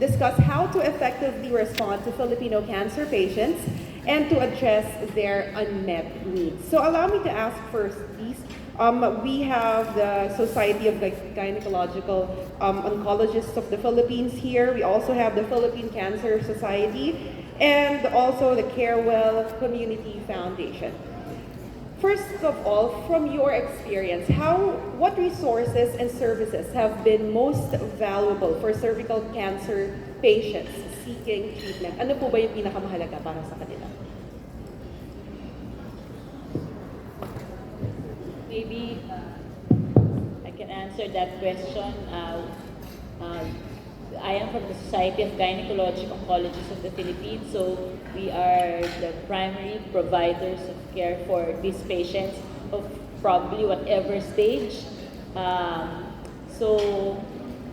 discuss how to effectively respond to Filipino cancer patients and to address their unmet needs. So allow me to ask first, please. We have the Society of Gynecological Oncologists of the Philippines here. We also have the Philippine Cancer Society and also the Carewell Community Foundation. First of all, from your experience, what resources and services have been most valuable for cervical cancer patients seeking treatment? Ano po ba yung pinakamahalaga para sa kanila? Maybe I can answer that question. I am from the Society of Gynecologic Oncologists of the Philippines, so we are the primary providers of care for these patients of probably whatever stage. So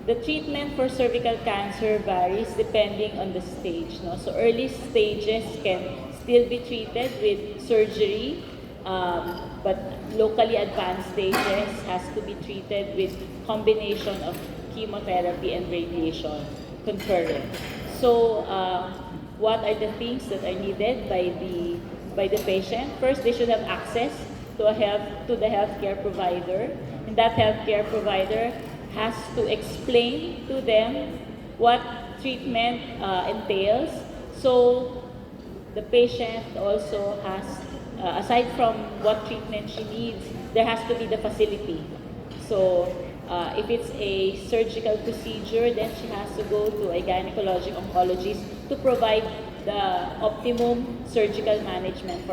the treatment for cervical cancer varies depending on the stage. No? So early stages can still be treated with surgery, but locally advanced stages has to be treated with combination of chemotherapy and radiation concurrent. So what are the things that are needed by the patient? First, they should have access to the healthcare provider, and that healthcare provider has to explain to them what treatment entails. So the patient also has, aside from what treatment she needs, there has to be the facility. So if it's a surgical procedure, then she has to go to a gynecologic oncologist to provide the optimum surgical management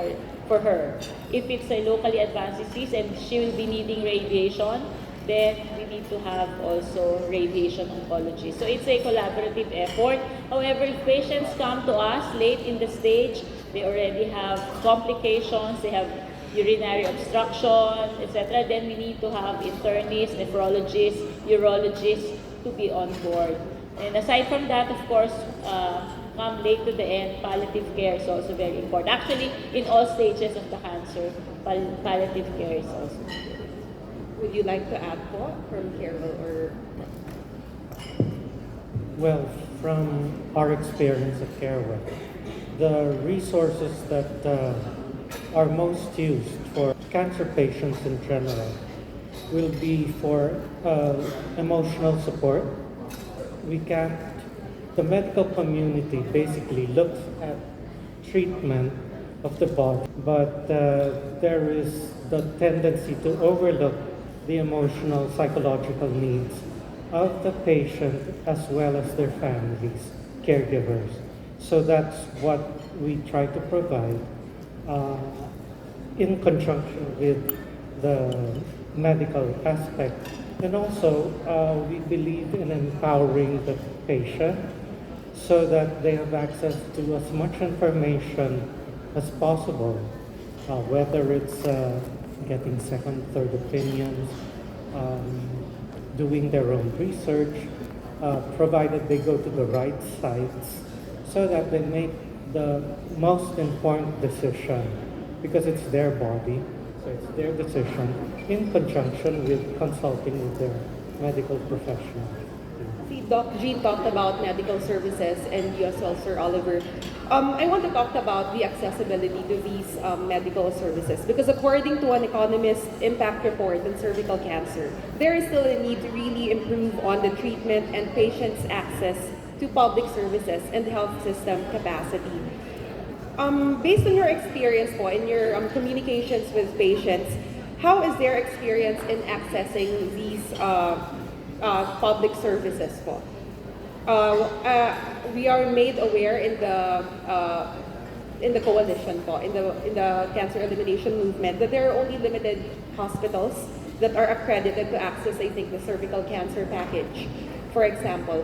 for her. If it's a locally advanced disease and she will be needing radiation, then we need to have also radiation oncology. So it's a collaborative effort. However, if patients come to us late in the stage, they already have complications, they have urinary obstruction, etc., then we need to have internists, nephrologists, urologists to be on board. And aside from that, of course, come late to the end, palliative care is also very important. Actually, in all stages of the cancer, palliative care is also. Would you like to add po from Carewell or? Well, from our experience at Carewell, the resources that are most used for cancer patients in general will be for emotional support. The medical community basically looks at treatment of the body, but there is the tendency to overlook the emotional, psychological needs of the patient as well as their families, caregivers. So that's what we try to provide in conjunction with the medical aspect. And also, we believe in empowering the patient so that they have access to as much information as possible, whether it's getting second, third opinions, doing their own research, provided they go to the right sites so that they make the most informed decision, because it's their body, so it's their decision in conjunction with consulting with their medical professional. See, Doc Jean talked about medical services and you as well, Sir Oliver. I want to talk about the accessibility to these medical services, because according to an Economist impact report on cervical cancer, there is still a need to really improve on the treatment and patients' access to public services and health system capacity. Based on your experience po, in your communications with patients, how is their experience in accessing these public services po? We are made aware in the coalition po, in the cancer elimination movement, that there are only limited hospitals that are accredited to access, I think, the cervical cancer package, for example.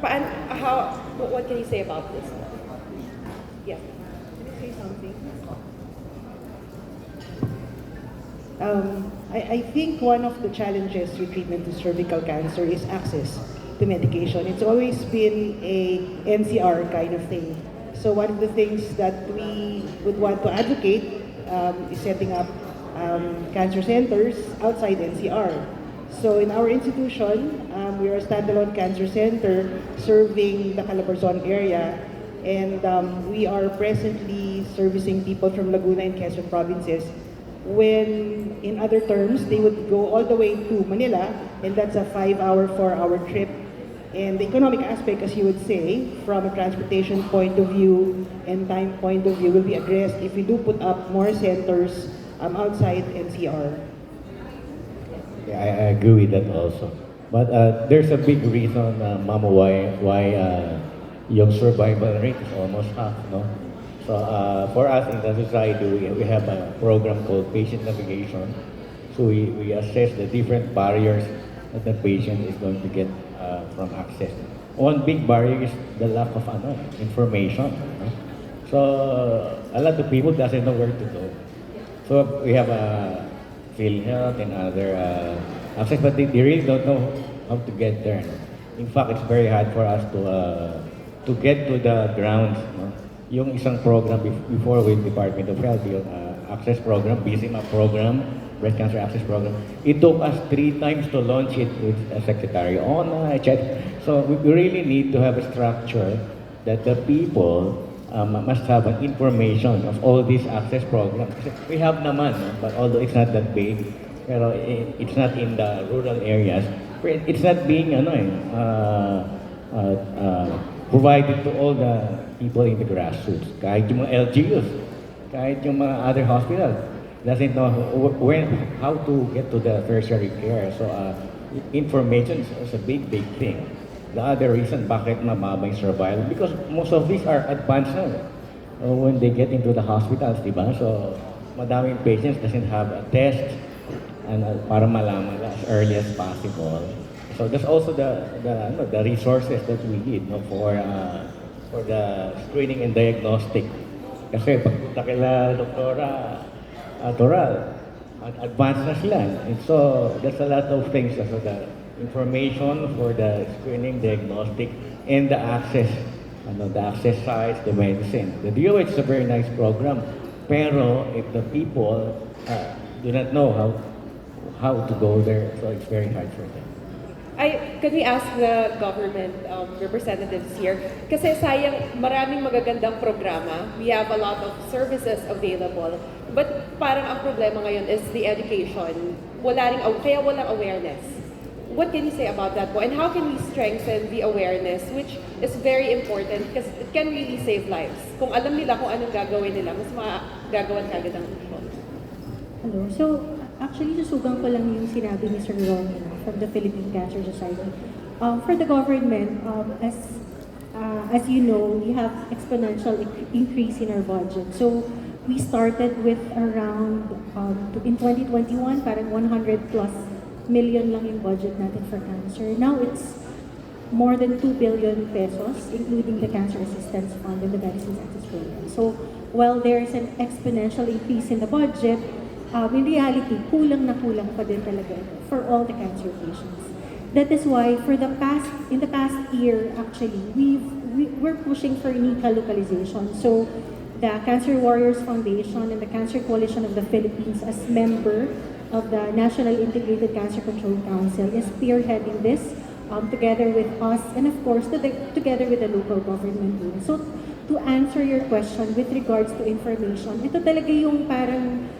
What can you say about this? Yes. Can you say something? I think one of the challenges with treatment of cervical cancer is access to medication. It's always been a NCR kind of thing. So one of the things that we would want to advocate is setting up cancer centers outside NCR So in our institution, we are a standalone cancer center serving the Calabarzon area, and we are presently servicing people from Laguna and Quezon provinces, when in other terms, they would go all the way to Manila, and that's a 5-hour, 4-hour trip. And the economic aspect, as you would say, from a transportation point of view and time point of view, will be addressed if we do put up more centers outside NCR. Yeah, I agree with that also. But there's a big reason, Mama, why yung survival rate is almost half, no? So for us in the society, we have a program called patient navigation. So we assess the different barriers that the patient is going to get from access. One big barrier is the lack of information. No? So a lot of people doesn't know where to go. So we have a PhilHealth and other access, but they really don't know how to get there. No? In fact, it's very hard for us to get to the grounds. No? Yung isang program before with Department of Health, yung access program, BCMA program, breast cancer access program, it took us 3 times to launch it with Secretary Ona, etc. So we really need to have a structure that the people must have an information of all these access programs. Kasi we have naman, no? But although it's not that big, pero it's not in the rural areas, it's not being provided to all the people in the grassroots. Kahit yung mga LGUs, kahit yung mga other hospitals, doesn't know how to get to the tertiary care. So information is a big thing. The other reason bakit mababa yung survival, because most of these are advanced now. When they get into the hospitals, diba? So madaming patients doesn't have a test and para malaman as early as possible. So that's also the resources that we need, no, for the screening and diagnostic. Kasi pagpunta kila Doktora Toral, advanced na sila. And so that's a lot of things. So the information for the screening, diagnostic, and the access, the access sites, the medicine. The DOH is a very nice program. Pero if the people do not know how to go there, so it's very hard for them. Can we ask the government representatives here? Kasi sayang, maraming magagandang programa. We have a lot of services available. But parang ang problema ngayon is the education. Kaya walang awareness. What can you say about that po? And how can we strengthen the awareness, which is very important because it can really save lives. Kung alam nila kung anong gagawin nila, mas magagawan kagad ang action. Hello. So, actually, susugang ko lang yung sinabi ni Sir Ron from the Philippine Cancer Society. For the government, as you know, we have exponential increase in our budget. So, we started with around, in 2021, parang 100 plus million lang yung budget natin for cancer. Now, it's more than 2 billion pesos, including the Cancer Assistance Fund and the Medicines Access Program. So, while there's an exponential increase in the budget, in reality, kulang na kulang pa din talaga for all the cancer patients. That is why in the past year, actually, we're pushing for NICA localization. So the Cancer Warriors Foundation and the Cancer Coalition of the Philippines, as member of the National Integrated Cancer Control Council, is spearheading this together with us and of course together with the local government unit. So to answer your question with regards to information, ito talaga yung parang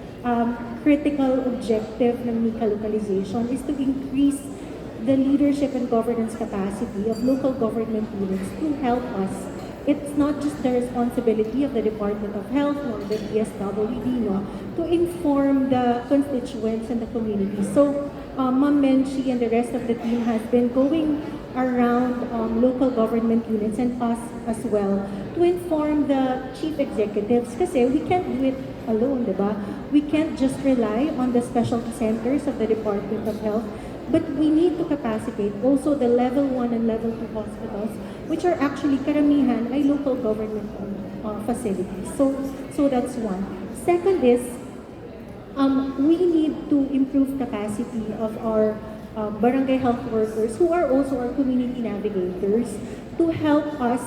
critical objective ng NICA localization is to increase the leadership and governance capacity of local government units to help us. It's not just the responsibility of the Department of Health or the DSWD, to inform the constituents and the community. So, Ma'am Menchie and the rest of the team has been going around local government units and us as well to inform the chief executives kasi we can't do it alone, diba? We can't just rely on the specialty centers of the Department of Health, but we need to capacitate also the level 1 and level 2 hospitals, which are actually karamihan ay local government facilities. So that's one. Second is, we need to improve capacity of our barangay health workers who are also our community navigators to help us,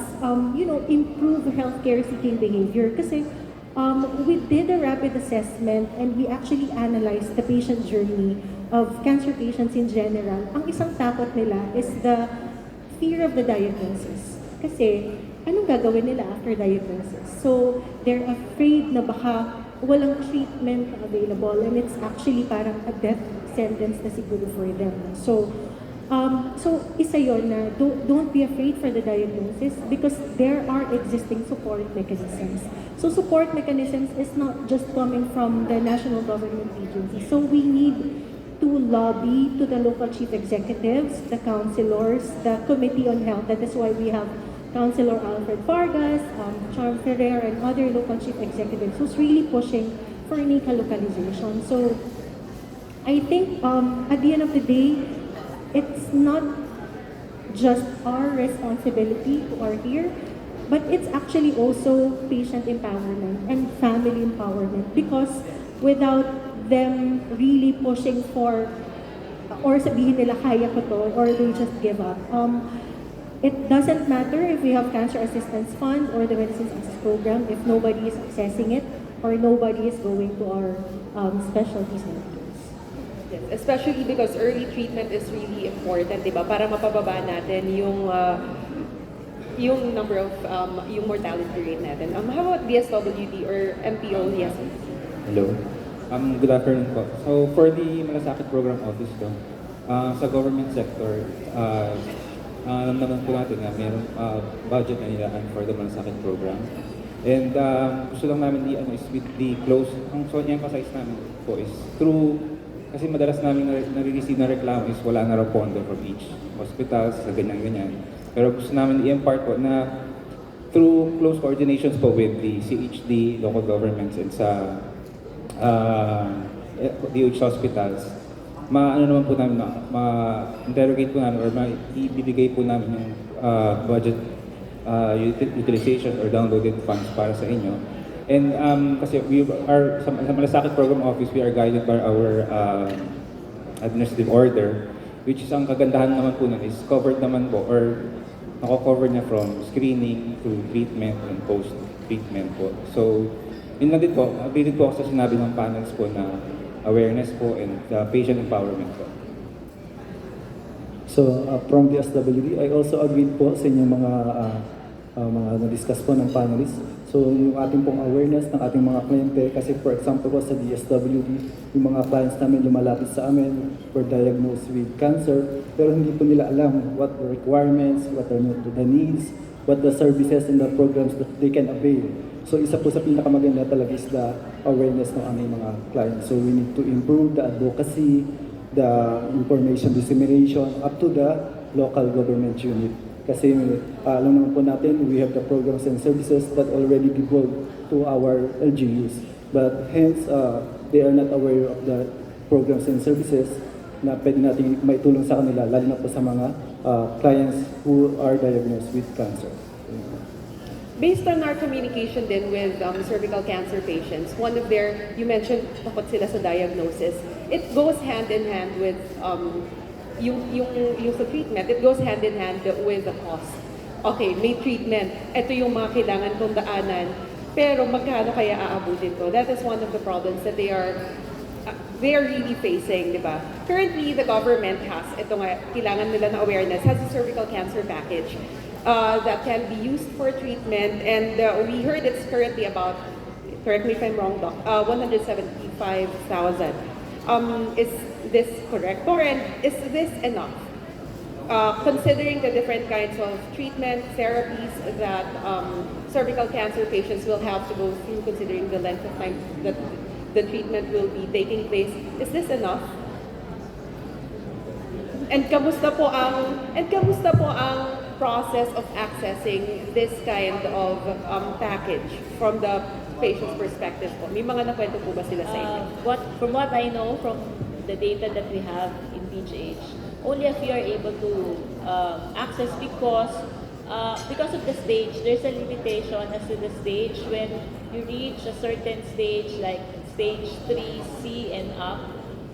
improve healthcare seeking behavior. Kasi We did a rapid assessment and we actually analyzed the patient journey of cancer patients in general. Ang isang takot nila is the fear of the diagnosis. Kasi, anong gagawin nila after diagnosis? So, they're afraid na baka walang treatment available and it's actually parang a death sentence na siguro for them. So isa yon na don't be afraid for the diagnosis because there are existing support mechanisms. So support mechanisms is not just coming from the national government agencies. So we need to lobby to the local chief executives, the councilors, the Committee on Health. That is why we have Councilor Alfred Vargas, Charm Ferrer, and other local chief executives who's really pushing for NICA localization. So I think at the end of the day, it's not just our responsibility who are here, but it's actually also patient empowerment and family empowerment because without them really pushing for or sabihin nila kaya ko to or they just give up. It doesn't matter if we have Cancer Assistance Fund or the Medicines Access Program if nobody is accessing it or nobody is going to our specialty centers. Yes, especially because early treatment is really important, di ba? Para mapababa natin yung number of yung mortality rate natin. How about DSWD or MPO? Yes. Hello. Good afternoon po. So for the Malasakit Program Office ko, sa government sector, alam naman po natin na mayroong budget na nilaan for the Malasakit Program. And gusto lang namin is with the close, ang so emphasize namin po is through, kasi madalas namin nare-receive na reklamo is wala na raw pondo from each hospital sa ganyan-ganyan. Pero gusto namin i-impart po na through close coordinations po with the CHD, local governments, and sa DOH hospitals, ano naman po namin, ma-interrogate po namin or maibibigay po namin yung budget utilization or downloaded funds para sa inyo. And kasi we are, sa Malasakit Program Office, we are guided by our administrative order, which is ang kagandahan naman po nun is covered naman po or nako-cover niya from screening to treatment and post-treatment po. So, yun lang din po, updated po ako sa sinabi ng panels po na awareness po and patient empowerment po. So, from the SWD, I also agreed po sa inyong mga na-discuss po ng panelists. So, yung ating pong awareness ng ating mga kliyente, kasi for example po sa DSWD, yung mga clients namin lumalapit sa amin were diagnosed with cancer, pero hindi po nila alam what the requirements, what are the needs, what the services and the programs that they can avail. So, isa po sa pinakamaganda talaga is the awareness ng aming mga clients. So, we need to improve the advocacy, the information dissemination up to the local government unit. Kasi alam naman po natin, we have the programs and services that already devolved to our LGUs. But hence, they are not aware of the programs and services na pwede natin maitulong sa kanila, lalo na po sa mga clients who are diagnosed with cancer. Based on our communication then with cervical cancer patients, one of their, you mentioned takot sila sa diagnosis, it goes hand in hand with yung sa treatment, it goes hand in hand with the cost. Okay, may treatment, ito yung mga kailangan kong daanan, pero magkano kaya aabutin ko? That is one of the problems that they are really facing, di ba? Currently, the government has, ito nga, kailangan nila na awareness, has a cervical cancer package that can be used for treatment, and we heard it's currently about, correct me if I'm wrong, Doc, 175,000. Is this correct? Or is this enough? Considering the different kinds of treatment, therapies that cervical cancer patients will have to go through, considering the length of time that the treatment will be taking place, is this enough? And kamusta po ang process of accessing this kind of package from the patient's perspective po? May mga nakwento po ba sila sa inyo? From what I know from the data that we have in PGH, only a few are able to access because of the stage. There's a limitation as to the stage. When you reach a certain stage, like stage 3C and up,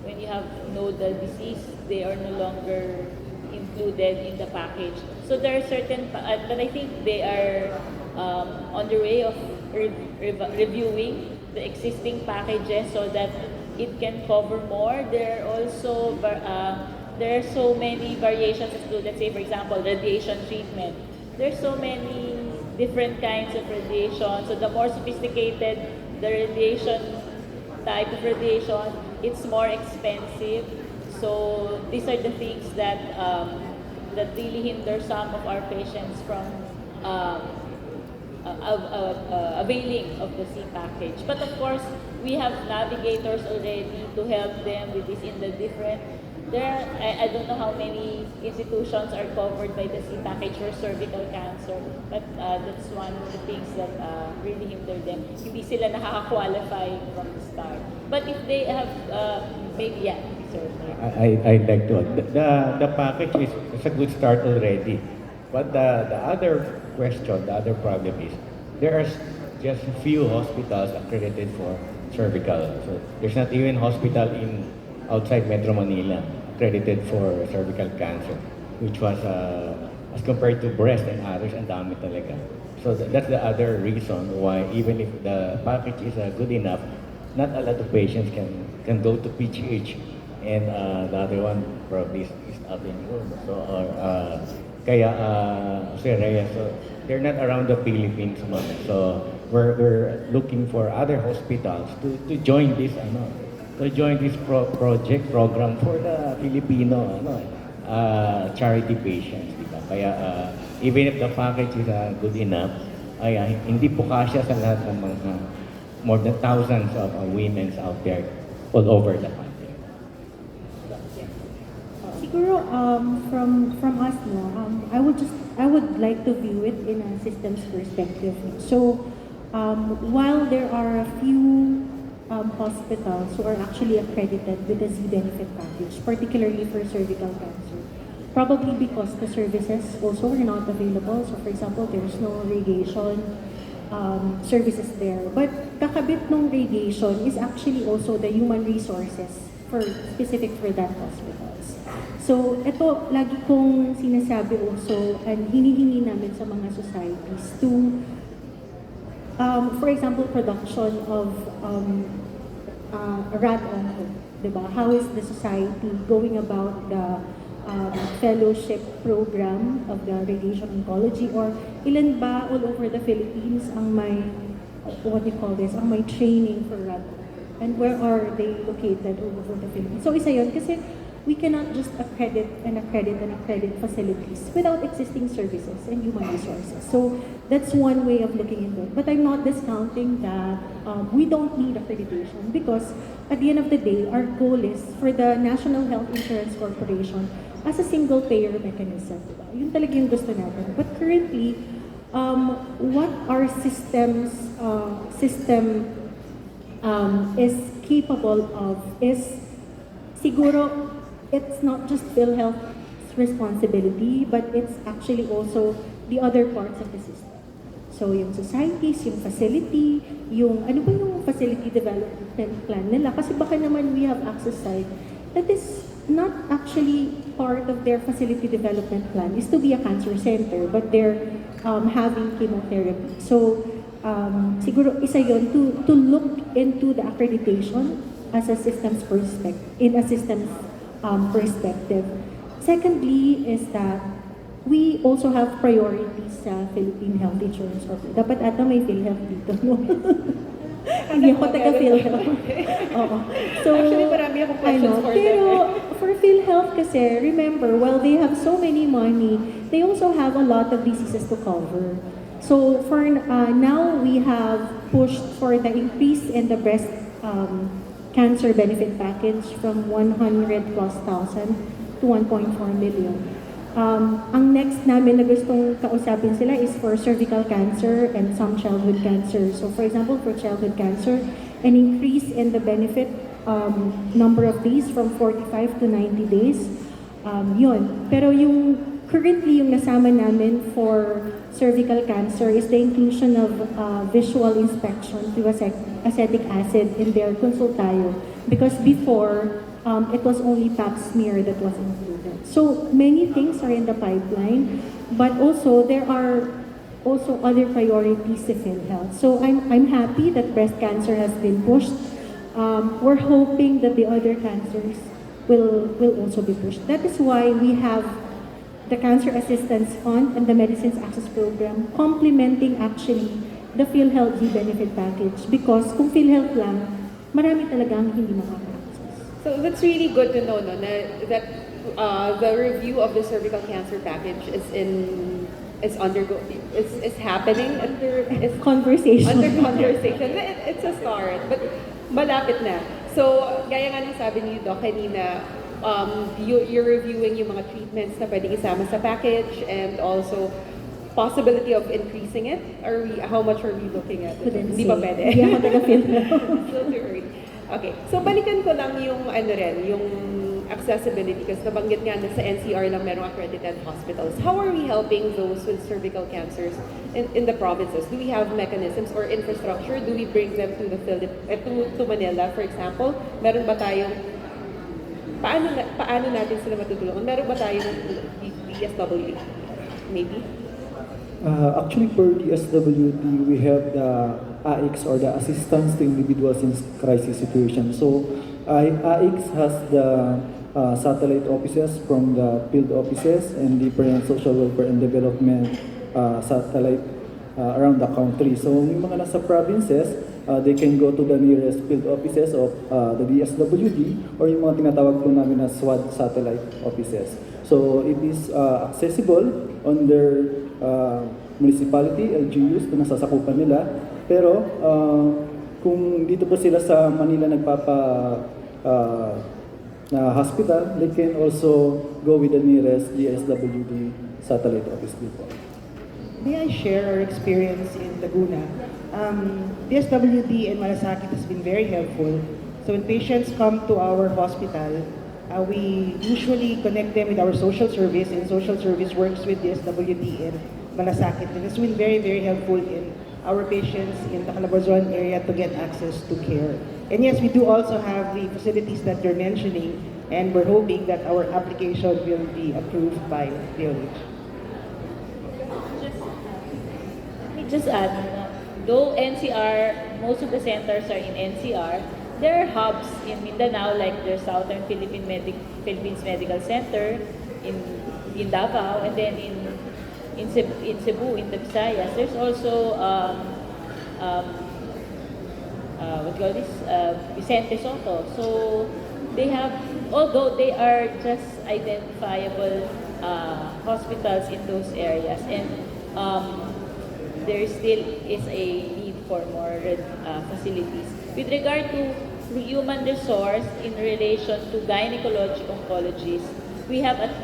when you have nodal disease, they are no longer included in the package. So there are certain, but I think they are on the way of reviewing the existing packages so that it can cover more. There are also there are so many variations as to, let's say, for example, radiation treatment. There's so many different kinds of radiation. So the more sophisticated the radiation type of radiation, it's more expensive. So these are the things that that really hinder some of our patients from availing of the C package. But of course, we have navigators already to help them with this in the different. I don't know how many institutions are covered by the C package for cervical cancer, but that's one of the things that really hinder them. Hindi sila nakaka-qualify from the start. But if they have, maybe, yeah, sir. I'd like to. The package is a good start already. But the other question, the other problem is, there are just few hospitals accredited for cervical. So there's not even hospital outside Metro Manila accredited for cervical cancer, which was, as compared to breast and others, ang dami talaga. So that's the other reason why even if the package is good enough, not a lot of patients can go to PGH. And the other one probably is out in Europe. So, so they're not around the Philippines. So we're looking for other hospitals to join this program for the Filipino charity patients, di ba? Kaya even if the package is good enough, hindi po kasya sa lahat ng mga more than thousands of women out there all over the country. Siguro, from us, no, I would like to view it in a systems perspective. So, while there are a few hospitals who are actually accredited with the Z benefit package, particularly for cervical cancer, probably because the services also are not available. So, for example, there's no radiation services there. But kakabit ng radiation is actually also the human resources specific for that hospitals. So, ito, lagi kong sinasabi also, and hinihingi namin sa mga societies to, for example, production of RAD-ONCO, diba? How is the society going about the fellowship program of the radiation oncology, or ilan ba all over the Philippines ang may, what do you call this, ang may training for RAD-ONCO? And where are they located all over the Philippines? So isa yun, kasi we cannot just accredit facilities without existing services and human resources. So that's one way of looking into it. But I'm not discounting that we don't need accreditation, because at the end of the day, our goal is for the National Health Insurance Corporation as a single payer mechanism. Diba? Yun talaga yung gusto natin. But currently, what our system is capable of is siguro it's not just PhilHealth's responsibility, but it's actually also the other parts of the system. So yung societies, yung facility, ano ba yung facility development plan nila? Kasi baka naman we have access site that is not actually part of their facility development plan is to be a cancer center, but they're having chemotherapy. So siguro isa yun to look into the accreditation as a systems perspective. Secondly is that we also have priorities sa Philippine Health Insurance Corporation. Dapat ata may PhilHealth dito, no? Hindi ako taga-PhilHealth. Oo. So, actually, marami akong questions for them. Pero for PhilHealth kasi, remember, while they have so many money, they also have a lot of diseases to cover. So for now, we have pushed for the increase in the breast cancer benefit package from 100,000+ to 1.4 million. Ang next namin na gustong kausapin sila is for cervical cancer and some childhood cancer. So for example, for childhood cancer, an increase in the benefit number of days from 45 to 90 days. Yun. Pero currently yung nasama namin for cervical cancer is the inclusion of visual inspection through acetic acid in their consultayo. Because before, it was only pap smear that was included. So many things are in the pipeline, but also there are also other priorities sa PhilHealth. So I'm happy that breast cancer has been pushed. We're hoping that the other cancers will also be pushed. That is why we have the Cancer Assistance Fund and the Medicines Access Program complementing actually the PhilHealth benefit package, because kung PhilHealth lang, marami talagang hindi makaka-access. So that's really good to know, no, that the review of the cervical cancer package is happening is Conversation. under conversation. It's a start, but malapit na. So, gaya nga ng sabi niyo, Doc, kanina, you're reviewing yung mga treatments na pwedeng isama sa package, and also possibility of increasing it. How much are we looking at? Couldn't Hindi say. pa pwede. Hindi ako taga-PhilHealth. Still too early. Okay, so balikan ko lang yung yung accessibility, kasi nabanggit nga na sa NCR lang merong accredited hospitals. How are we helping those with cervical cancers in the provinces? Do we have mechanisms or infrastructure? Do we bring them to to Manila, for example? Meron ba tayong paano natin sila matutulungan? Meron ba tayong DSWD? Maybe? Actually, for the SWD, we have the AICS, or the Assistance to Individuals in Crisis Situation. So, AICS has the satellite offices from the field offices and different social welfare and development satellite around the country. So, yung mga nasa provinces, they can go to the nearest field offices of the DSWD, or yung mga tinatawag po namin na SWAD satellite offices. So, it is accessible on their municipality, LGUs, kung nasasakupan nila. Pero kung dito po sila sa Manila na hospital, they can also go with the nearest DSWD satellite office dito. May I share our experience in Laguna? DSWD and Malasakit has been very helpful. So when patients come to our hospital, we usually connect them with our social service, and social service works with DSWD and Malasakit. And it's been very, very helpful in our patients in the Calabarzon area to get access to care. And yes, we do also have the facilities that you're mentioning, and we're hoping that our application will be approved by DOH. Let me just add, though NCR, most of the centers are in NCR, there are hubs in Mindanao, like the Southern Philippines Medical Center in Davao, and then in Cebu, in the Visayas. There's also Vicente Soto. So they have, although they are just identifiable hospitals in those areas, and there still is a need for more facilities. With regard to human resource in relation to gynecologic oncologists, we have at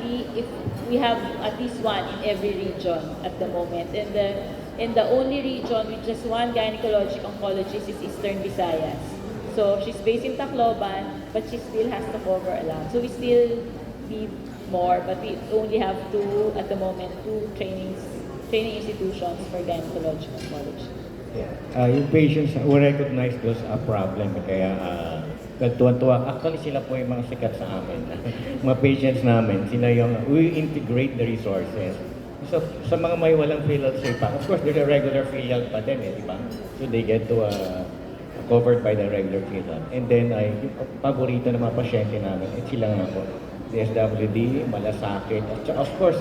least one in every region at the moment, and the only region with just one gynecologic oncologist is Eastern Visayas. So she's based in Tacloban, but she still has to cover a lot. So we still need more, but we only have two at the moment, two training institutions for gynecologic oncology. Yeah. Yung patients, we recognize those a problem. Kaya tuwan-tuwa. Actually, sila po yung mga sikat sa amin. Mga patients namin, sila yung, we integrate the resources. So, sa mga may walang PhilHealth pa, of course, there's a regular PhilHealth pa din, di ba? So, they get to covered by the regular PhilHealth. And then, yung paborito ng mga pasyente namin, sila nga po. DSWD, Malasakit, at of course,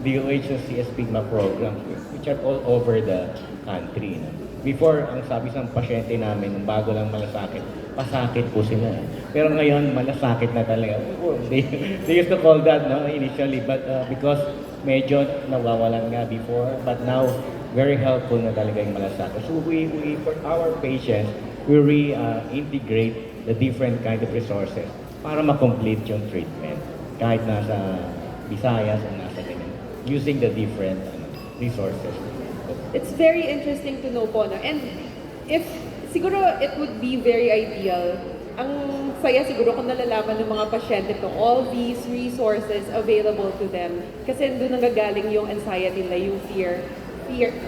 DOH and CSPigma programs, which are all over the country. No? Before, ang sabi sa pasyente namin, nung bago lang malasakit, pasakit po sila. Pero ngayon, malasakit na talaga. They used to call that initially, but because medyo nawawalan nga before, but now, very helpful na talaga yung malasakit. So we for our patients, we integrate the different kind of resources para ma-complete yung treatment. Kahit nasa Visayas o nasa ganyan, using the different resources. It's very interesting to know po, no? And if, siguro it would be very ideal, ang saya siguro kung nalalaman ng mga pasyente to all these resources available to them. Kasi doon nanggagaling yung anxiety nila, yung fear,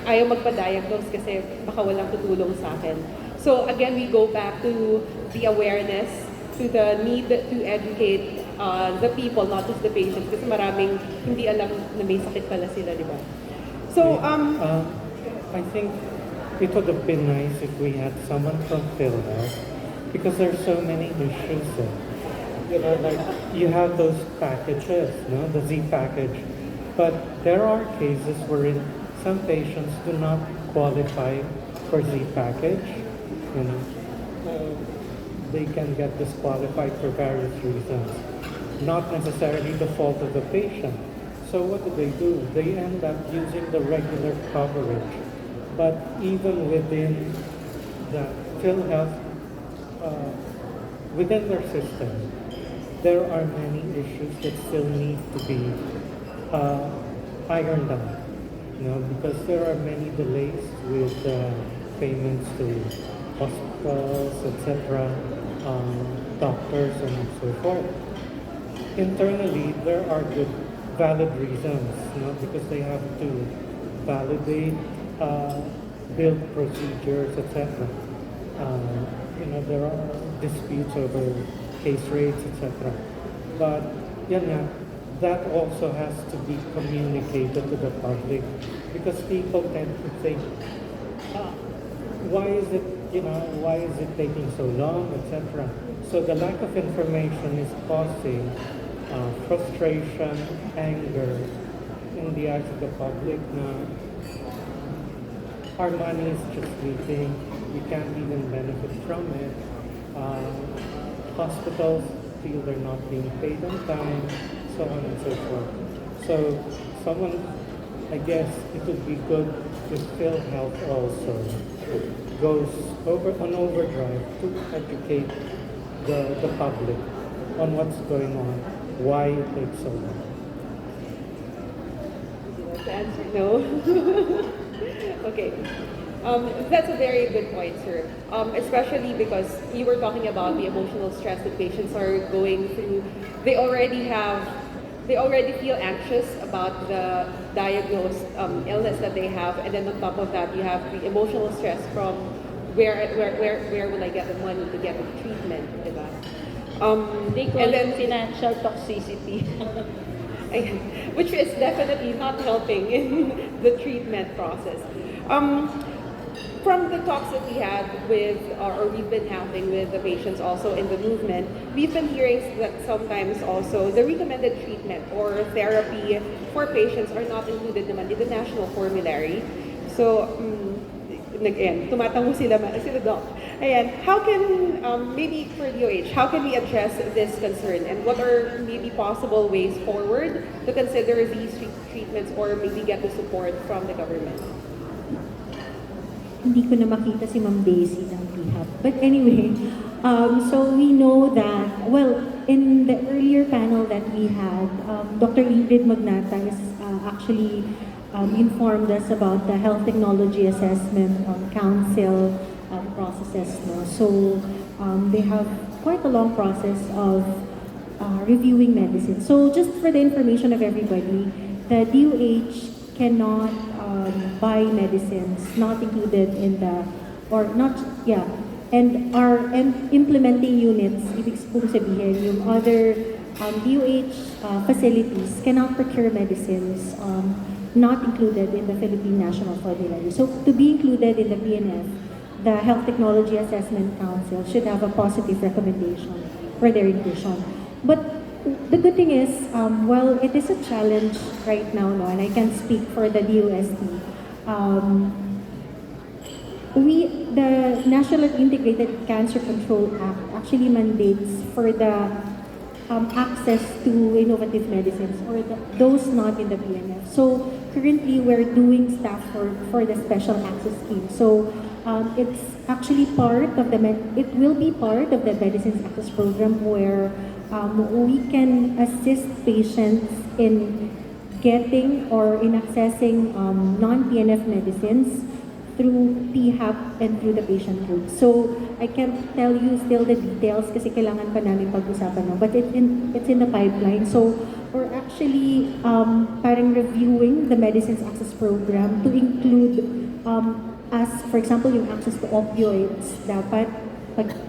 ayaw magpa-diagnose kasi baka walang tutulong sa akin. So again, we go back to the awareness, to the need to educate the people, not just the patients, kasi maraming hindi alam na may sakit pala sila, di ba? So, I think it would have been nice if we had someone from PhilHealth, because there's so many issues there. You know, like you have those packages, no, the Z package, but there are cases wherein some patients do not qualify for Z package. You know, they can get disqualified for various reasons, not necessarily the fault of the patient. So what do? They end up using the regular coverage. But even within the PhilHealth, within their system, there are many issues that still need to be ironed out. You know, because there are many delays with payments to hospitals, etc., doctors, and so forth. Internally, there are good, valid reasons, you know, because they have to validate, build procedures, etc. You know, there are disputes over case rates, etc. But yan nga, that also has to be communicated to the public, because people tend to think, why is it taking so long, etc. So the lack of information is causing frustration, anger in the eyes of the public. Now, our money is just leaking, we can't even benefit from it. Hospitals feel they're not being paid on time, so on and so forth. So I guess it would be good if PhilHealth also goes on overdrive to educate the public on what's going on, why it takes so long. You want to answer? No? Okay. That's a very good point, sir. Especially because you were talking about the emotional stress that patients are going through. They already feel anxious about the diagnosed illness that they have, and then on top of that, you have the emotional stress from where will I get the money to get the treatment, diba? They call and it then financial toxicity. which is definitely not helping in the treatment process. From the talks that we had with, or we've been having with the patients also in the movement, we've been hearing that sometimes also the recommended treatment or therapy for patients are not included naman in the national formulary. So, again, tumatango sila doc. Ayan, how can, maybe for DOH, how can we address this concern, and what are maybe possible ways forward to consider these treatments or maybe get the support from the government? Hindi ko na makita si Ma'am Daisy ng rehab. But anyway, so we know that, well, in the earlier panel that we had, Dr. Ingrid Magnata is actually informed us about the health technology assessment council processes. No? So they have quite a long process of reviewing medicine. So just for the information of everybody, the DOH cannot buy medicines not included in the, or not, yeah, and implementing units, ibig pong sabihin, yung other DOH facilities cannot procure medicines not included in the Philippine National Formulary. So to be included in the PNF, the Health Technology Assessment Council should have a positive recommendation for their inclusion. But the good thing is, well, it is a challenge right now, no, and I can speak for the DOST. The National Integrated Cancer Control Act actually mandates for the access to innovative medicines or those not in the PNF. So currently we're doing staff for the special access scheme. So it's actually part of it will be part of the Medicines Access Program where we can assist patients in getting or in accessing non-PNF medicines through PHAP and through the patient group. So I can't tell you still the details kasi kailangan pa namin pag-usapan na, but it's in the pipeline. So we're actually parang reviewing the Medicines Access Program to include as for example yung access to opioids, dapat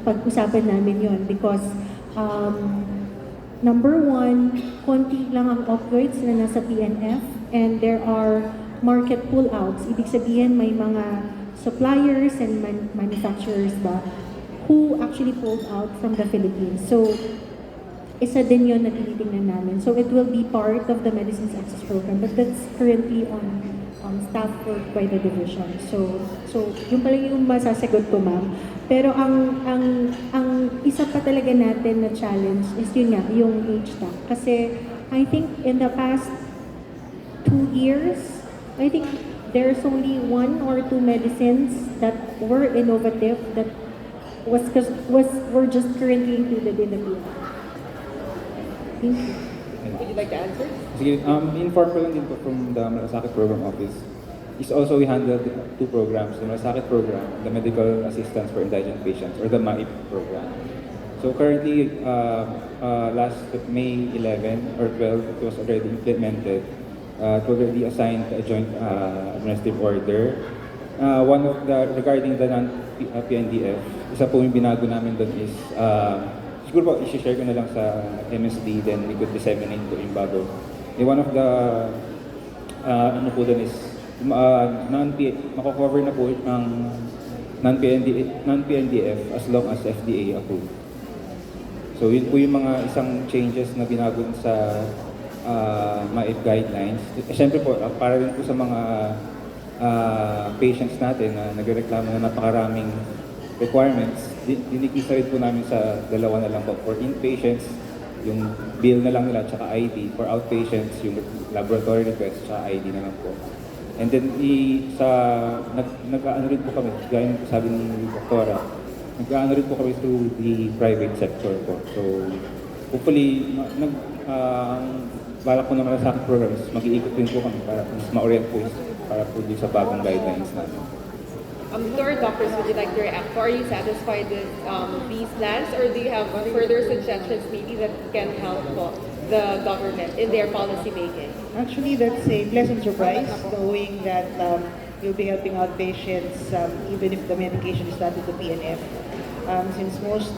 pag-usapan namin yon because number one, konti lang ang opioids na nasa PNF, and there are market pull-outs. Ibig sabihin may mga suppliers and manufacturers ba who actually pulled out from the Philippines. So, isa din yun na tinitingnan namin. So, it will be part of the Medicines Access Program, but that's currently on staff work by the division. So yung pala yung masasagot ko, ma'am. Pero ang isa pa talaga natin na challenge is yun nga, yung HTAC. Kasi I think in the past 2 years, I think there's only 1 or 2 medicines that were innovative that were just currently included in the bill. Thank you. Would you like to answer? Sige, inform ko lang din po from the Malasakit Program Office. Is also we handle 2 programs, the Malasakit Program, the Medical Assistance for Indigent Patients, or the MAIP program. So currently, last May 11 or 12, it was already implemented. It was already assigned a joint administrative order. One of the, regarding the non-PNDF, isa po yung binago namin doon is, siguro po, isi-share ko na lang sa MSD, then we could disseminate po yung bago. One of the, ano po doon is, mako-cover na po ang non-PNDF as long as FDA approved. So yun po yung mga isang changes na binago sa MAIP guidelines. Siyempre po, para rin po sa mga patients natin na nagreklamo na napakaraming requirements, dinikisa rin po namin sa dalawa na lang po. For inpatients, yung bill na lang nila, tsaka ID. For outpatients, yung laboratory request, tsaka ID na lang po. And then, nag-ano rin po kami, gaya ng sabi ni Doktora, nag-ano rin po kami through the private sector po. So, hopefully, balak po naman sa aking programs, mag-iikot rin po kami para mas ma-orient po para po sa bagong guidelines natin. Lord doctors, would you like to react? Are you satisfied with these plans, or do you have further suggestions maybe that can help the government in their policy making? Actually, that's a pleasant surprise, knowing that you'll be helping out patients even if the medication is not in the PNF. Since most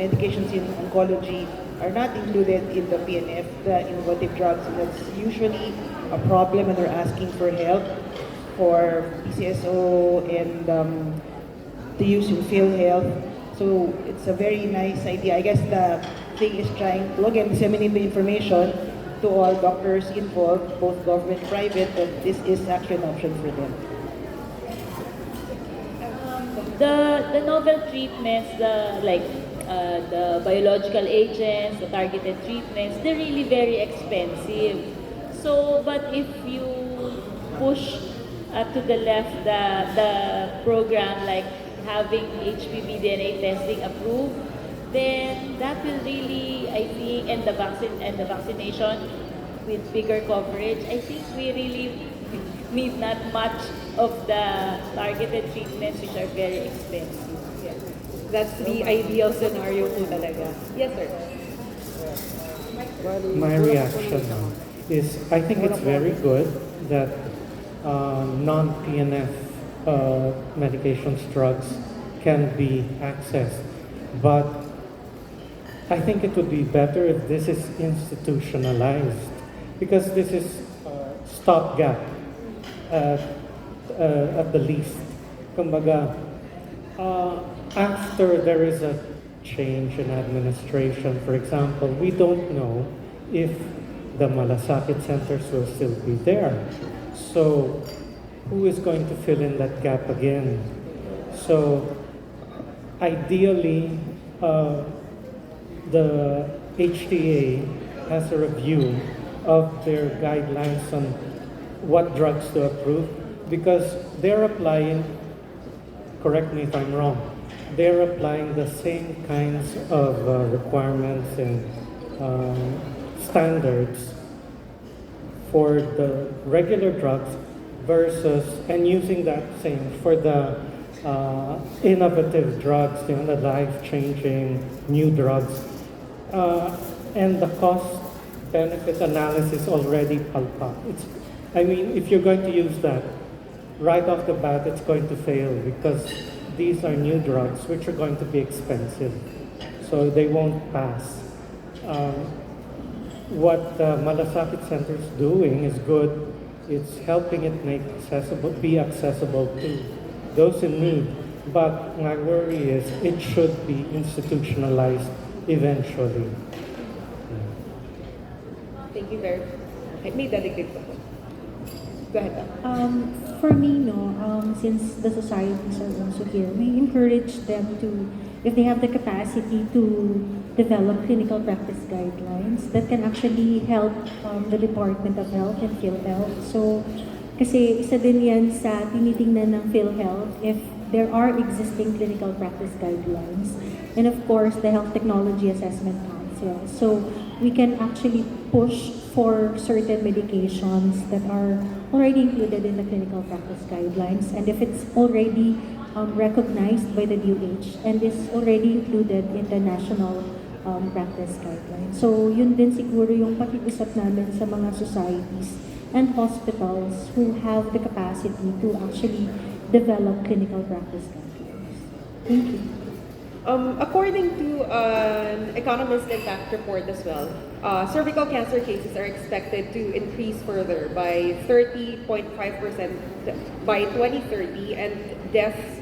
medications in oncology are not included in the PNF, the innovative drugs, that's usually a problem when they're asking for help for PCSO and to use in PhilHealth. So it's a very nice idea. I guess the thing is trying to, again, disseminate the information to all doctors involved, both government and private, that this is actually an option for them. The novel treatments, the biological agents, the targeted treatments, they're really very expensive. So, but if you push to the left the program like having HPV DNA testing approved, then that will really, I think, and the vaccination with bigger coverage, I think we really need not much of the targeted treatments which are very expensive. Yeah. That's the ideal scenario po talaga. Yes, sir. My reaction is I think it's very good that non-PNF medications, drugs can be accessed. But I think it would be better if this is institutionalized, because this is stopgap at the least. Kumbaga, after there is a change in administration, for example, we don't know if the Malasakit centers will still be there. So, who is going to fill in that gap again? So, ideally, the HTA has a review of their guidelines on what drugs to approve, because they're applying, correct me if I'm wrong, they're applying the same kinds of requirements and standards for the regular drugs versus, and using that same for the innovative drugs, the life-changing new drugs, and the cost-benefit analysis already pulp up. I mean, if you're going to use that, right off the bat, it's going to fail because these are new drugs which are going to be expensive, so they won't pass. What Malasakit Center is doing is good, It's helping it be accessible to those in need. But my worry is it should be institutionalized eventually. Thank you very much. May dedicate ko po. Go ahead. For me, no, since the societies are also here, we encourage them to, if they have the capacity to develop clinical practice guidelines that can actually help the Department of Health and PhilHealth. So, kasi isa din yan sa tinitingnan ng PhilHealth if there are existing clinical practice guidelines. And of course, the Health Technology Assessment Council. So, we can actually push for certain medications that are already included in the clinical practice guidelines. And if it's already recognized by the DOH and is already included in the national practice guidelines. So, yun din siguro yung pakiusap namin sa mga societies and hospitals who have the capacity to actually develop clinical practice guidelines. Thank you. According to an Economist Impact report as well, cervical cancer cases are expected to increase further by 30.5% by 2030 and deaths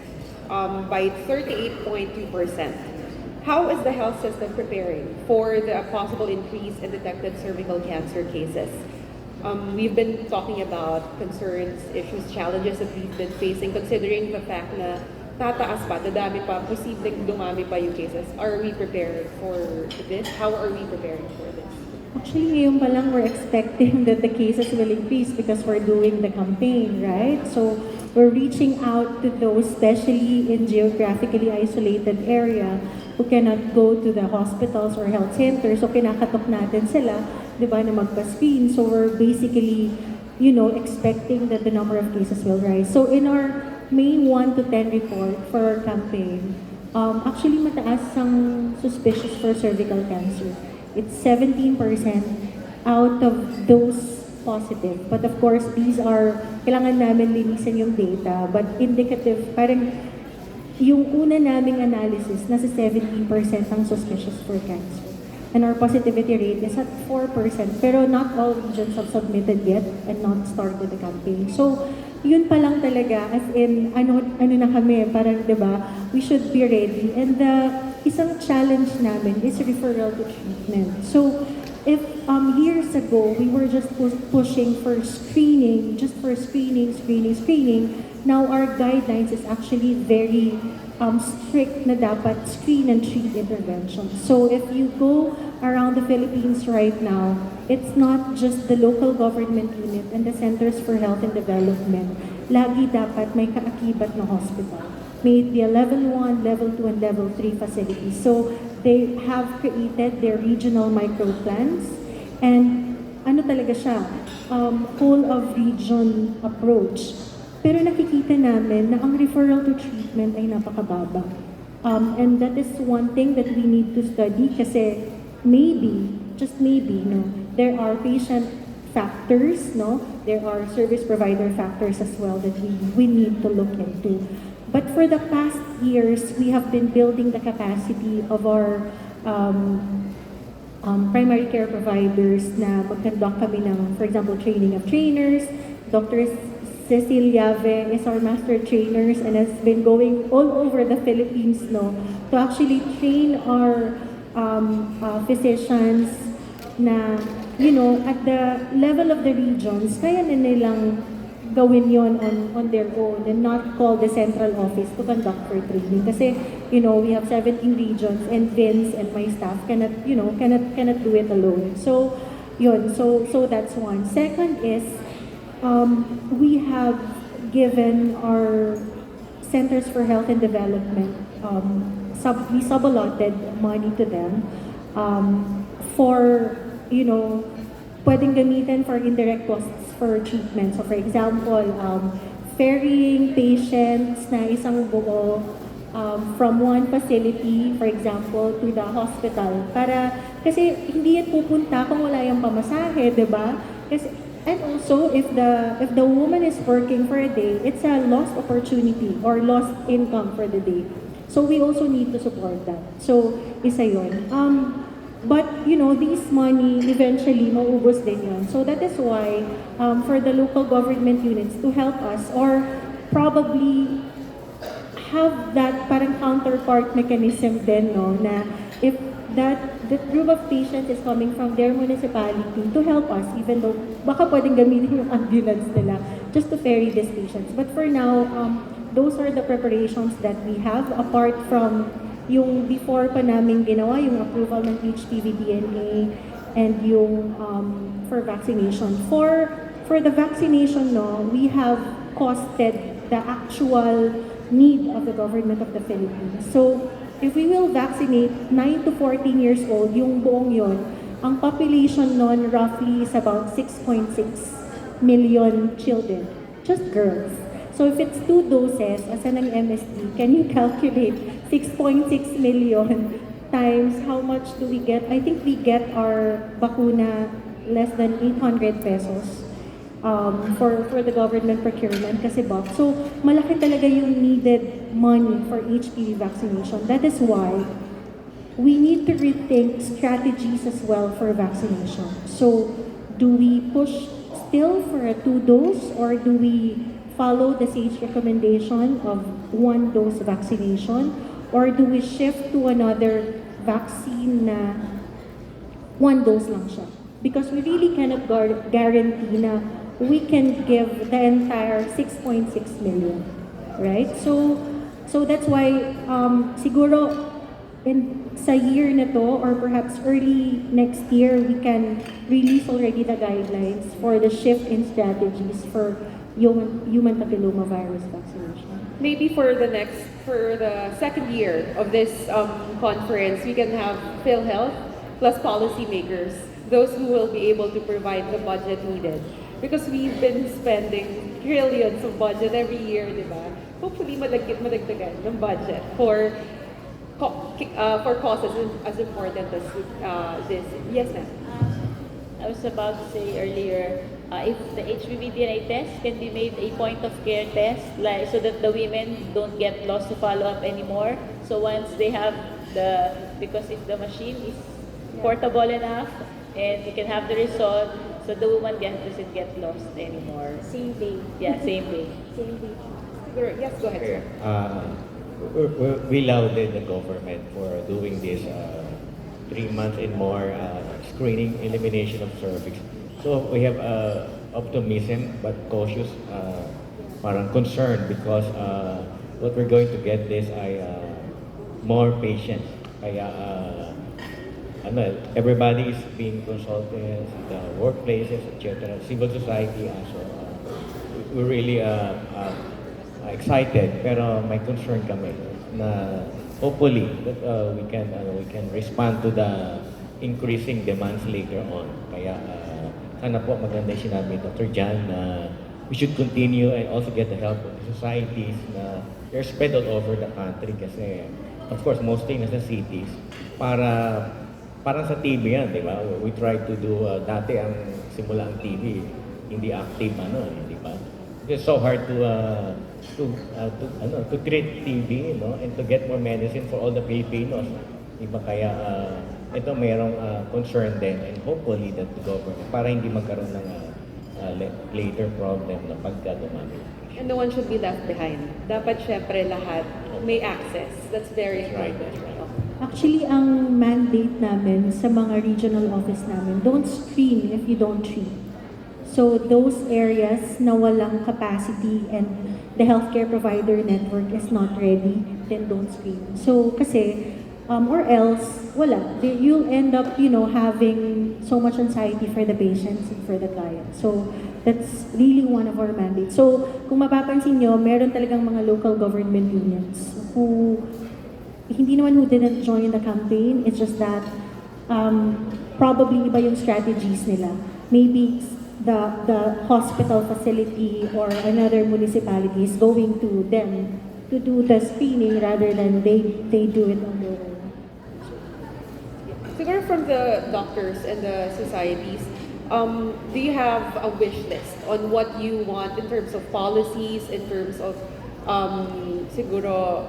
by 38.2%. How is the health system preparing for the possible increase in detected cervical cancer cases? We've been talking about concerns, issues, challenges that we've been facing considering the fact na tataas pa, dadami pa, posibleng dumami pa yung cases. Are we prepared for this? How are we preparing for this? Actually, ngayon pa lang we're expecting that the cases will increase because we're doing the campaign, right? So, we're reaching out to those, especially in geographically isolated area, who cannot go to the hospitals or health centers. So, kinakatok natin sila, di ba, na magpa-screen. So, we're basically, expecting that the number of cases will rise. So, in our May 1 to 10 report for our campaign, actually mataas ang suspicious for cervical cancer. It's 17% out of those positive. But of course, these are, kailangan namin linisin yung data, but indicative, parang yung una naming analysis, nasa 17% ang suspicious for cancer. And our positivity rate is at 4%, pero not all regions have submitted yet and not started the campaign. So, yun pa lang talaga, as in, ano na kami, parang, di ba, we should be ready. And the isang challenge namin is referral to treatment. So, if years ago, we were just pushing for screening, just for screening, now our guidelines is actually very strict na dapat screen and treat intervention. So if you go around the Philippines right now, it's not just the local government unit and the Centers for Health and Development. Lagi dapat may kaakibat na hospital. May it be a level 1, level 2, and level 3 facilities. So they have created their regional micro plans and ano talaga siya, whole of region approach. Pero nakikita namin na ang referral to treatment ay napakababa. And that is one thing that we need to study kasi maybe, just maybe, there are patient factors, there are service provider factors as well that we need to look into. But for the past years, we have been building the capacity of our primary care providers na mag-conduct kami ng, for example, training of trainers. Dr. Cecilia Ve is our master trainers and has been going all over the Philippines to actually train our physicians na, at the level of the regions, kaya na nilang gawin yon on their own and not call the central office to conduct for training. Kasi, we have 17 regions and Vince and my staff cannot do it alone. So, so that's one. Second is, we have given our Centers for Health and Development, we sub-allotted money to them for, pwedeng gamitin for indirect costs for treatment. So for example, ferrying patients na isang buo from one facility, for example, to the hospital. Kasi hindi yan pupunta kung wala yung pamasahe, di ba? And also, if the woman is working for a day, it's a lost opportunity or lost income for the day. So we also need to support that. So, isa yun. But, you know, these money eventually maubos din yun. So that is why for the local government units to help us or probably have that parang counterpart mechanism din, no, na if that group of patients is coming from their municipality to help us, even though baka pwedeng gamitin yung ambulance nila just to ferry these patients. But for now, those are the preparations that we have apart from yung before pa namin ginawa, yung approval ng HPV-DNA and yung for vaccination. For the vaccination, no, we have costed the actual need of the government of the Philippines. So, if we will vaccinate 9 to 14 years old, yung buong yon, ang population nun roughly is about 6.6 million children, just girls. So if it's 2 doses, asa ng MSD, can you calculate 6.6 million times how much do we get? I think we get our bakuna less than 800 pesos for the government procurement kasi box. So malaki talaga yung needed money for HPV vaccination. That is why we need to rethink strategies as well for vaccination. So do we push still for a 2-dose or do we follow the SAGE recommendation of 1-dose vaccination? Or do we shift to another vaccine na 1 dose lang siya? Because we really cannot guarantee na we can give the entire 6.6 million, right? So that's why siguro sa year na to or perhaps early next year, we can release already the guidelines for the shift in strategies for human papillomavirus vaccination. Maybe for the second year of this conference, we can have PhilHealth plus policymakers, those who will be able to provide the budget needed. Because we've been spending trillions of budget every year, di ba? Hopefully, madagdagan ng budget for causes as important as this. Yes, ma'am. I was about to say earlier, if the HPV DNA test can be made a point-of-care test, like so that the women don't get lost to follow-up anymore. So once they have because if the machine is portable enough and you can have the result, so the woman doesn't get lost anymore. Same day. Yeah, same day. Same day. Yes, go ahead, sir. We lauded the government for doing this 3 months and more screening, elimination of cervix. So we have optimism but cautious, parang concern because what we're going to get is more patients. Kaya everybody is being consulted, the workplaces, etc. Civil society also. We're really excited, pero may concern kami na hopefully that we can respond to the increasing demands later on. Kaya sana po maganda yung sinabi ni Dr. Jan na we should continue and also get the help of the societies na they're spread all over the country kasi of course mostly nasa cities parang sa TV yan, di ba? We try to do dati ang simula ang TV hindi active di ba? It's so hard to treat TB, and to get more medicine for all the Filipinos. Diba kaya ito mayroong concern din and hopefully that the government para hindi magkaroon ng later problem na pagka dumami. And no one should be left behind. Dapat syempre lahat may access. That's very important. That's right. Actually, ang mandate namin sa mga regional office namin, don't screen if you don't treat. So those areas na walang capacity and the healthcare provider network is not ready, then don't screen. So kasi, or else, wala. You'll end up, having so much anxiety for the patients and for the client. So that's really one of our mandates. So kung mapapansin nyo, meron talagang mga local government unions who didn't join the campaign. It's just that probably iba yung strategies nila. Maybe the hospital facility or another municipality is going to them to do the screening rather than they do it on their own. Siguro from the doctors and the societies, do you have a wish list on what you want in terms of policies, in terms of siguro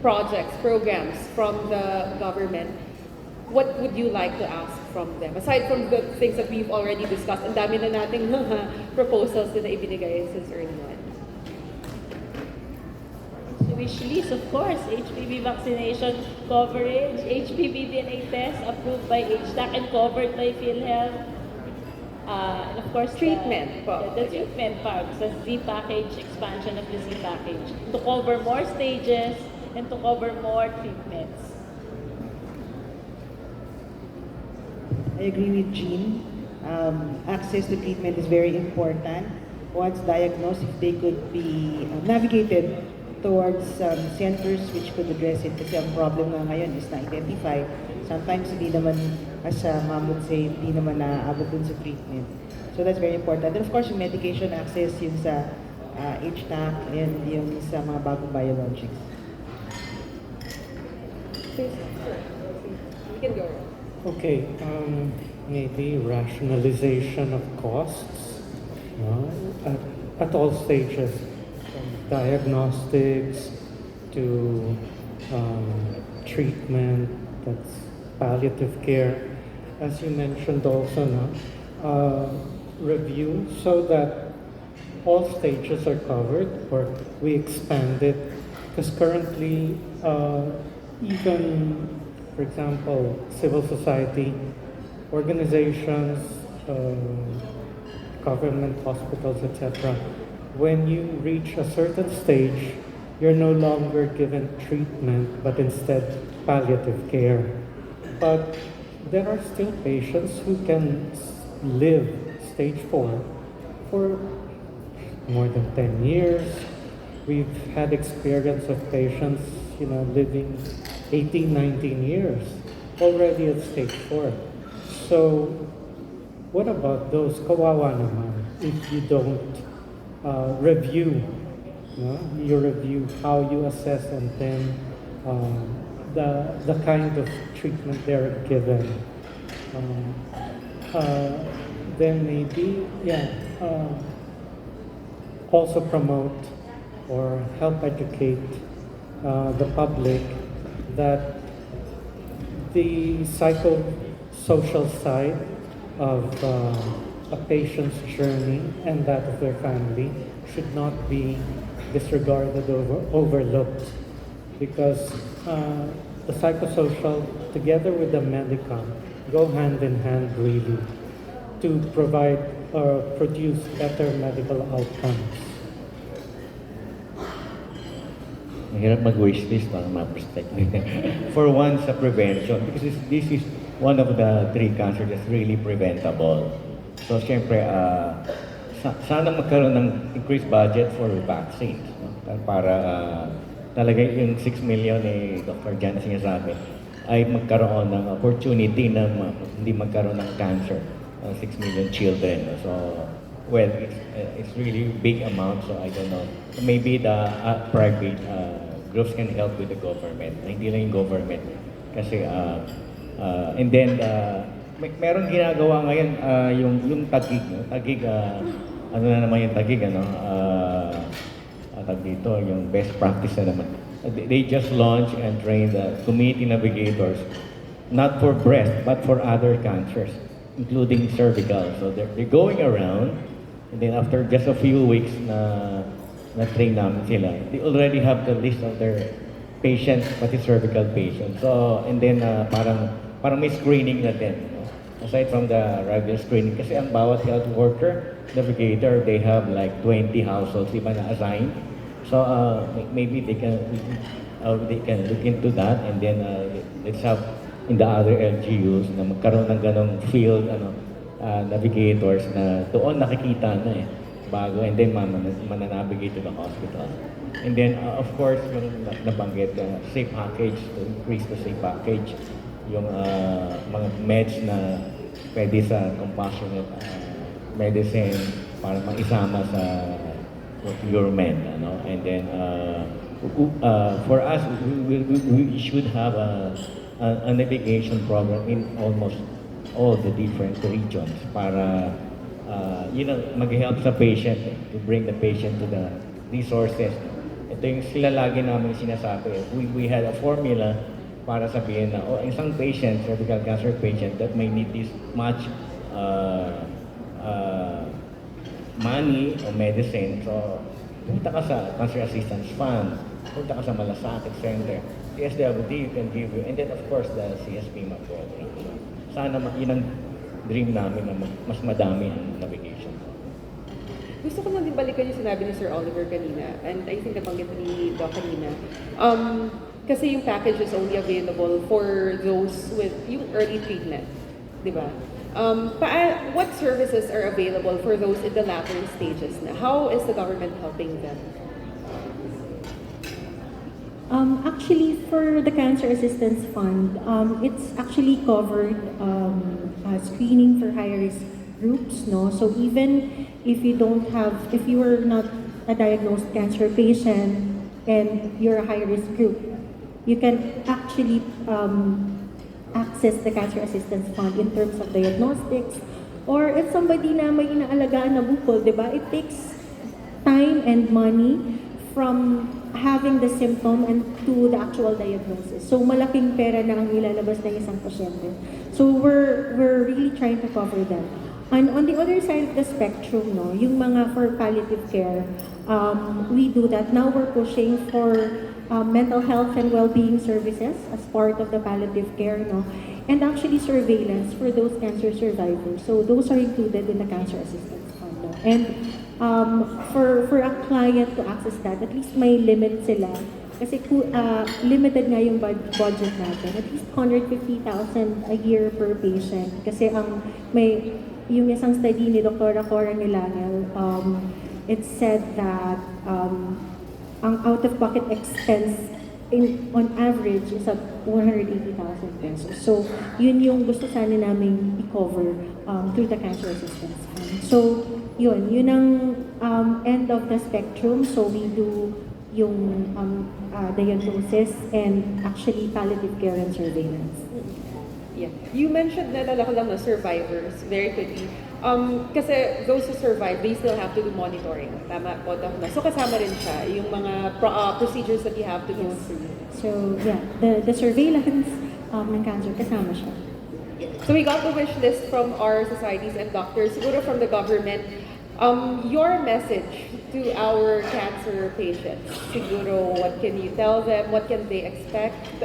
projects, programs from the government what would you like to ask from them? Aside from the things that we've already discussed, ang dami na nating mga proposals na ibinigay since early on. Wish list, of course, HPV vaccination coverage, HPV DNA test approved by HTAC and covered by PhilHealth. And of course, Treatment po. the treatment part, the Z package, expansion of the Z package to cover more stages and to cover more treatments. I agree with Jean. Access to treatment is very important. Once diagnosed, if they could be navigated towards centers which could address it. Kasi ang problem nga ngayon is na-identify. Sometimes hindi naman, as ma'am would say, hindi naman naaabot dun sa treatment. So that's very important. And of course, yung medication access, yung sa HTAC and yung sa mga bagong biologics. We can go. Okay, maybe rationalization of costs, no, at all stages, from diagnostics to treatment, that's palliative care. As you mentioned also, no, review so that all stages are covered, or we expand it, because currently, even, for example, civil society organizations, government hospitals, etc., when you reach a certain stage, you're no longer given treatment, but instead palliative care. But there are still patients who can live stage 4 for more than 10 years. We've had experience of patients, living 18, 19 years already at stage 4. So what about those kawawa naman if you don't review? You review how you assess and then the kind of treatment they're given. Then maybe, also promote or help educate the public that the psychosocial side of a patient's journey and that of their family should not be disregarded or overlooked, because the psychosocial together with the medical go hand in hand really to provide or produce better medical outcomes. Mahirap mag-wish list para ma-perspective. For one, sa prevention, because this is one of the 3 cancers that's really preventable. So, syempre, sana magkaroon ng increased budget for vaccines. No? Para talaga yung 6 million Dr. Jan na sinasabi ay magkaroon ng opportunity na hindi magkaroon ng cancer. 6 million children. So, well, it's really big amount, so I don't know. So maybe the private groups can help with the government. Hindi lang yung government. Kasi, and then, meron ginagawa ngayon, yung Taguig, no? Taguig, ano na naman yung Taguig, ano? Tag dito, yung best practice na naman. They just launched and trained community navigators, not for breast, but for other cancers, including cervical. So they're going around, and then after just a few weeks na train namin sila, they already have the list of their patients, pati cervical patients. So, and then parang may screening na din. No? Aside from the regular screening, kasi ang bawat health worker, navigator, they have like 20 households, iba na assigned. So, maybe they can look into that, and then let's have in the other LGUs na magkaroon ng ganong field navigators na doon nakikita na bago, and then mananavigate to the hospital. And then of course yung nabanggit safe package, to increase the safe package, yung mga meds na pwede sa compassionate medicine para maisama sa procurement, and then for us we should have a navigation program in almost all the different regions para mag-help sa patient, to bring the patient to the resources. Ito yung sila lagi namin sinasabi. We had a formula para sabihin na, isang patient, cervical cancer patient that may need this much money or medicine. So, punta ka sa Cancer Assistance Fund, punta ka sa Malasakit Center, CSWD you can give you, and then of course the CSPMA program. So, sana yun ang dream namin na mas madami ang navigation. Gusto ko lang din balikan yung sinabi ni Sir Oliver kanina, and I think nabanggit ni Doc kanina. Kasi yung package is only available for those with yung early treatment, di ba? What services are available for those in the latter stages na? How is the government helping them? Actually, for the Cancer Assistance Fund, it's actually covered screening for high-risk groups, no? So even if you are not a diagnosed cancer patient and you're a high-risk group, you can actually access the Cancer Assistance Fund in terms of diagnostics, or if somebody na may inaalagaan na bukol, di ba? It takes time and money from having the symptom and to the actual diagnosis. So malaking pera na ang ilalabas ng isang pasyente. So we're really trying to cover that. And on the other side of the spectrum, no, yung mga for palliative care, we do that. Now we're pushing for mental health and well-being services as part of the palliative care, no, and actually surveillance for those cancer survivors. So those are included in the Cancer Assistance Fund, no? And for a client to access that, at least may limit sila. Kasi limited nga yung budget natin. At least 150,000 a year per patient. Kasi yung isang study ni Dr. Cora Nilangel, it said that ang out-of-pocket expense on average is at 180,000 pesos. So, yun yung gusto sana namin i-cover through the Cancer Assistance Fund. So, yun ang end of the spectrum. So, we do yung diagnosis and actually palliative care and surveillance. Yeah. You mentioned na ko lang na survivors, very quickly. Kasi those who survive, they still have to do monitoring. Tama po, Doc? So kasama rin siya, yung mga procedures that you have to go through. So, yeah, the surveillance ng cancer, kasama siya. So we got the wish list from our societies and doctors, siguro from the government. Your message to our cancer patients, siguro, what can you tell them? What can they expect?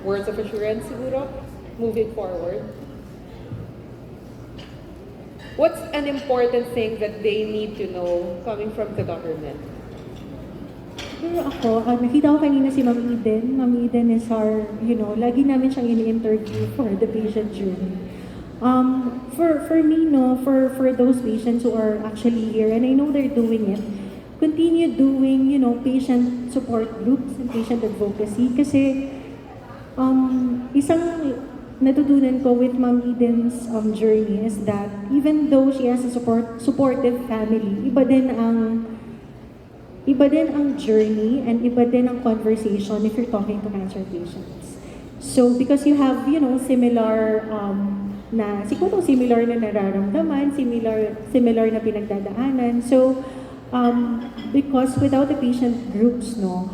Words of assurance, siguro, moving forward. What's an important thing that they need to know coming from the government? Pero ako, nakita ko kanina si Ma'am Eden. Ma'am Eden is our, lagi namin siyang ini-interview for the patient journey. For me, no, for those patients who are actually here, and I know they're doing it, continue doing, patient support groups and patient advocacy. Kasi, isang natutunan ko with Ma'am Eden's journey is that even though she has a supportive family, iba din ang journey and iba din ang conversation if you're talking to cancer patients. So because you have, similar similar na nararamdaman, similar na pinagdadaanan. So because without the patient groups, no,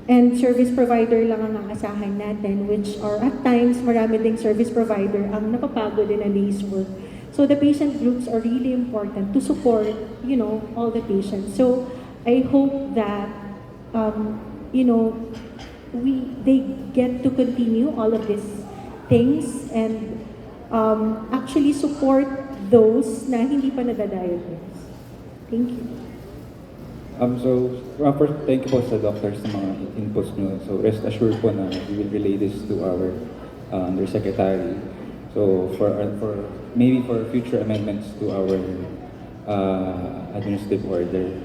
and service provider lang ang aasahan natin, which are at times marami ding service provider ang napapagod in a day's work. So the patient groups are really important to support, all the patients. So I hope that, they get to continue all of these things and actually support those na hindi pa nadadiagnose. Thank you. First, thank you po sa doctors sa mga inputs nyo. So, rest assured po na we will relay this to our undersecretary. So, for future amendments to our administrative order.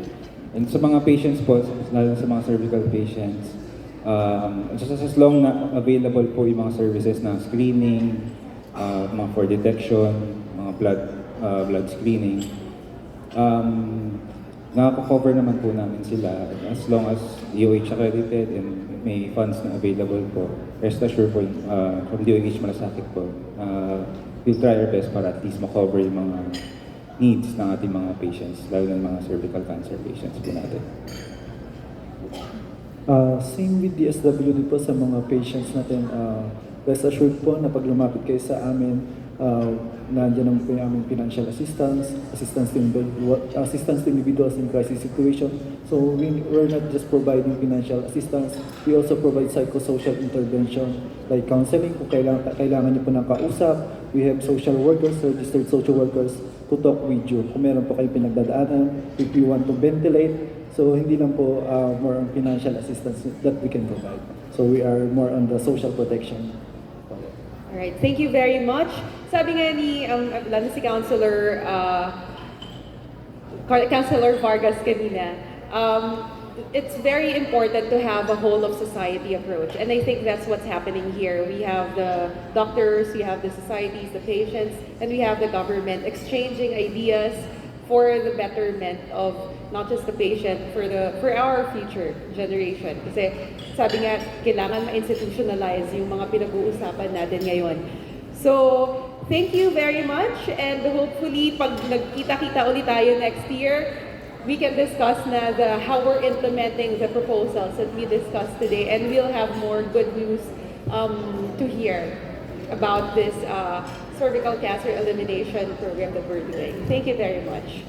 And sa mga patients po, lalo sa mga cervical patients, just as long na available po yung mga services na screening, mga for detection, mga blood screening, nakaka-cover naman po namin sila as long as DOH accredited and may funds na available po. Rest assured po, from DOH Malasakit po, we'll try our best para at least ma-cover yung mga needs ng ating mga patients, lalo ng mga cervical cancer patients po natin. Same with DSWD po sa mga patients natin. Rest assured po na pag lumapit kayo sa amin, nandiyan naman po yung aming financial assistance, assistance to individuals in crisis situation. So we're not just providing financial assistance, we also provide psychosocial intervention like counseling kung kailangan niyo po ng kausap. We have social workers, registered social workers to talk with you. Kung meron po kayong pinagdadaanan, if you want to ventilate, so hindi lang po more on financial assistance that we can provide. So we are more on the social protection. Alright, thank you very much. Sabi nga ni lalo si Councilor Vargas kanina, it's very important to have a whole of society approach, and I think that's what's happening here. We have the doctors, we have the societies, the patients, and we have the government exchanging ideas for the betterment of not just the patient, for our future generation. Kasi sabi nga, kailangan ma-institutionalize yung mga pinag-uusapan natin ngayon. So, thank you very much, and hopefully, pag nagkita-kita ulit tayo next year, we can discuss na how we're implementing the proposals that we discussed today, and we'll have more good news to hear about this cervical cancer elimination program that we're doing. Thank you very much.